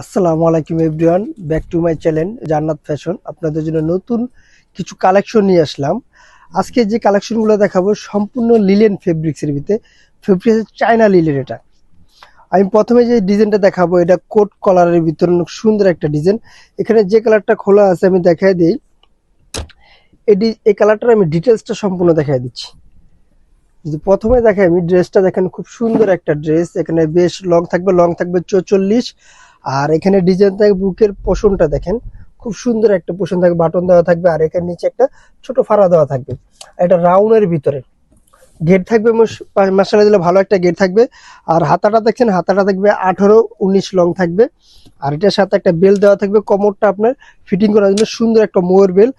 আসসালামু আলাইকুম everyone, back to my channel জান্নাত ফ্যাশন। আপনাদের জন্য নতুন কিছু কালেকশন নিয়ে আসলাম। আজকে যে কালেকশনগুলো দেখাবো সম্পূর্ণ লিলেন ফেব্রিক্সের ভিতরে। Fabrics China linen. এটা আমি প্রথমে যে ডিজাইনটা দেখাবো, এটা কোট কলারের ভিতরে অনেক সুন্দর একটা ডিজাইন। এখানে যে কালারটা খোলা আছে আমি দেখাই দিই। এই কালারটার আমি ডিটেলসটা সম্পূর্ণ দেখাই দিচ্ছি। যদি প্রথমে দেখাই আমি ড্রেসটা, দেখেন খুব সুন্দর একটা ড্রেস। এখানে বেশ লং থাকবে 44। আর এখানে ডিজাইন থাকবে, বুকের পোষণটা দেখেন খুব সুন্দর একটা পোষণ থাকবে, বাটন দেওয়া থাকবে। আর এখানে নিচে একটা ছোট ফাড়া দেওয়া থাকবে। এটা রাউন্ডের ভিতরে গেট থাকবে, মাসালা দিলে ভালো একটা গেট থাকবে। আর হাতাটা দেখছেন, হাতাটা থাকবে 18-19 লং থাকবে। আর এটার সাথে একটা বেল দেওয়া থাকবে, কোমরটা আপনার ফিটিং করার জন্য সুন্দর একটা মোয়ের বেল।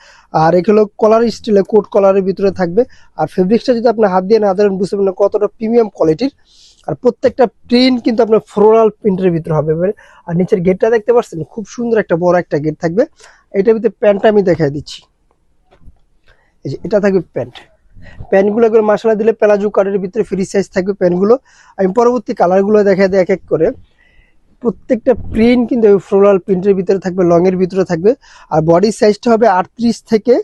আর এগুলো কলার স্টাইলে কোট কলারের ভিতরে থাকবে। আর ফেব্রিক্সটা যদি আপনি হাত দিয়ে না ধরেন বুঝতে পারবেন কতটা প্রিমিয়াম কোয়ালিটির। আর প্রত্যেকটা প্রিন্ট কিন্তু আপনার ফ্লোরাল প্রিন্টের ভিতরে হবে। আর নিচের গেটটা দেখতে পাচ্ছেন, খুব সুন্দর একটা বড় একটা গেট থাকবে। এটার ভিতরে প্যান্টটা আমি দেখাই দিচ্ছি। এই যে এটা থাকবে প্যান্ট। প্যান্টগুলো করে মশলা দিলে প্লাজো কাটের ভিতরে ফ্রি সাইজ থাকবে প্যান্টগুলো। আমি পরবর্তী কালারগুলো দেখাই দিই এক এক করে। প্রত্যেকটা প্রিন্ট কিন্তু ফ্লোরাল প্রিন্টের ভিতরে থাকবে, লং এর ভিতরে থাকবে। আর বডি সাইজটা হবে 38 থেকে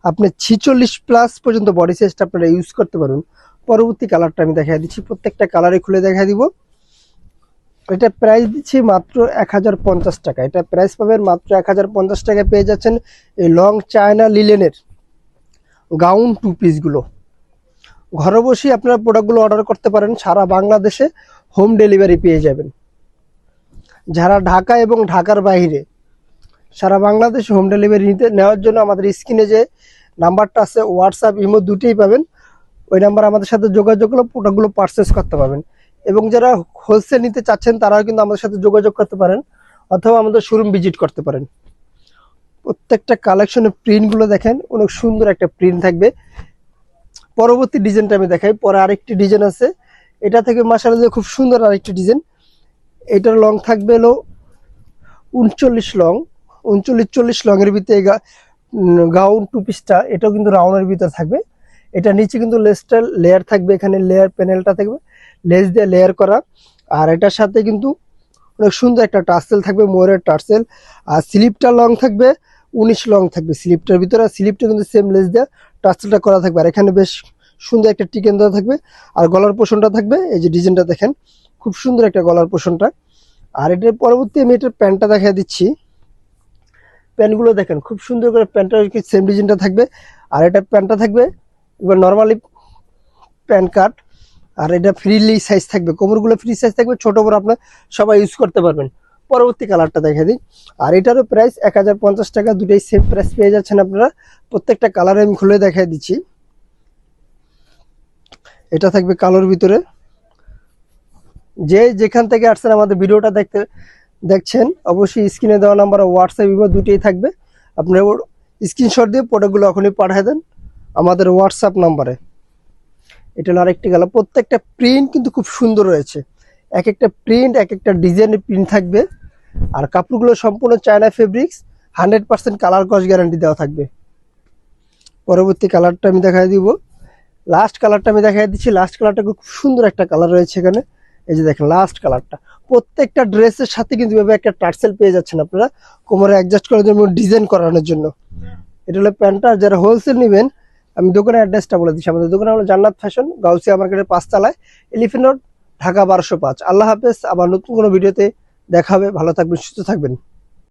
আপনি 46 প্লাস পর্যন্ত বডি সাইজটা আপনারা ইউজ করতে পারবেন। পরবর্তী কালারটা আমি দেখাই দিচ্ছি, প্রত্যেকটা কালারে খুলে দেখা দিব। এটা প্রাইস দিচ্ছি মাত্র 1050 টাকা। এটা প্রাইস পাবেন মাত্র 1050 টাকায়। পেয়ে যাচ্ছেন এই লং চায়না লিলেনের গাউন টু পিসগুলো। ঘরে বসেই আপনারা প্রোডাক্টগুলো অর্ডার করতে পারেন, সারা বাংলাদেশে হোম ডেলিভারি পেয়ে যাবেন। যারা ঢাকা এবং ঢাকার বাইরে সারা বাংলাদেশে হোম ডেলিভারি নেওয়ার জন্য আমাদের স্ক্রিনে যে নাম্বারটা আছে, হোয়াটসঅ্যাপ ইমো দুটোই পাবেন। ওই নাম্বার আমাদের সাথে যোগাযোগ করলে প্রোডাক্টগুলো পারচেস করতে পারবেন। এবং যারা হোলসেল নিতে চাচ্ছেন তারাও কিন্তু আমাদের সাথে যোগাযোগ করতে পারেন, অথবা আমাদের শোরুম ভিজিট করতে পারেন। প্রত্যেকটা কালেকশনের প্রিন্টগুলো দেখেন, অনেক সুন্দর একটা প্রিন্ট থাকবে। পরবর্তী ডিজাইনটা আমি দেখাই। পরে আরেকটি ডিজাইন আছে, এটা থেকে মাশাআল্লাহ খুব সুন্দর আরেকটি ডিজাইন। এটার লং থাকবে হলো 39 লং, 39-40 লং এর ভিতরে গাউন টু পিসটা। এটাও কিন্তু রাউন্ডের ভিতরে থাকবে। এটা নিচে কিন্তু লেসটা লেয়ার থাকবে, এখানে লেয়ার প্যানেলটা থাকবে লেস দিয়ে লেয়ার করা। আর এটার সাথে কিন্তু অনেক সুন্দর একটা টার্সেল থাকবে, মোহরের টার্সেল। আর স্লিপটা লং থাকবে 19 লং থাকবে স্লিপটার ভিতরে। আর স্লিপটা কিন্তু সেম লেস দিয়ে টার্সেলটা করা থাকবে। আর এখানে বেশ সুন্দর একটা টিকেন দেওয়া থাকবে। আর গলার পোষণটা থাকবে, এই যে ডিজাইনটা দেখেন খুব সুন্দর একটা গলার পোষণটা। আর এটার পরবর্তী আমি এটার প্যান্টটা দেখা দিচ্ছি। প্যান্টগুলো দেখেন খুব সুন্দর করে, প্যান্টটা সেম ডিজাইনটা থাকবে। আর এটা প্যান্টটা থাকবে এবার নর্মালি প্যান্ট কাট। আর এটা ফ্রিলি সাইজ থাকবে, কোমরগুলো ফ্রি সাইজ থাকবে, ছোট বড় আপনার সবাই ইউজ করতে পারবেন। পরবর্তী কালারটা দেখা দিই। আর এটারও প্রাইস 1050 টাকা। দুটাই সেম প্রাইস পেয়ে যাচ্ছেন আপনারা। প্রত্যেকটা কালারে আমি খুলে দেখাই দিচ্ছি। এটা থাকবে কালোর ভিতরে। যে যেখান থেকে আসছেন আমাদের ভিডিওটা দেখছেন, অবশ্যই স্ক্রিনে দেওয়া নাম্বার হোয়াটসঅ্যাপ ইমো দুটোই থাকবে। আপনারা স্ক্রিনশট দিয়ে প্রোডাক্টগুলো এখনই পাঠিয়ে দেন আমাদের হোয়াটসঅ্যাপ নাম্বারে। এটা হলো আরেকটি কালার। প্রত্যেকটা প্রিন্ট কিন্তু খুব সুন্দর রয়েছে, এক একটা প্রিন্ট এক একটা ডিজাইনের প্রিন্ট থাকবে। আর কাপড়গুলো সম্পূর্ণ চায়না ফেব্রিক্স, 100% কালার কস গ্যারান্টি দেওয়া থাকবে। পরবর্তী কালারটা আমি দেখাই দিব। লাস্ট কালারটা আমি দেখাই দিচ্ছি। লাস্ট কালারটা খুব সুন্দর একটা কালার রয়েছে এখানে, এই যে দেখেন লাস্ট কালারটা। প্রত্যেকটা ড্রেসের সাথে কিন্তু এভাবে একটা টার্সেল পেয়ে যাচ্ছেন আপনারা, কোমরে অ্যাডজাস্ট করার জন্য, ডিজাইন করানোর জন্য। এটা হলো প্যান্টটা। যারা হোলসেল নেবেন, আমি দোকানের অ্যাড্রেসটা বলে দিচ্ছি। আমাদের দোকান হলো জান্নাত ফ্যাশন, গাউসিয়া মার্কেটের 5 তলায়, এলিফ্যান্ট রোড, ঢাকা 1205। আল্লাহ হাফেজ। আবার নতুন কোনো ভিডিওতে দেখা হবে। ভালো থাকবেন, সুস্থ থাকবেন।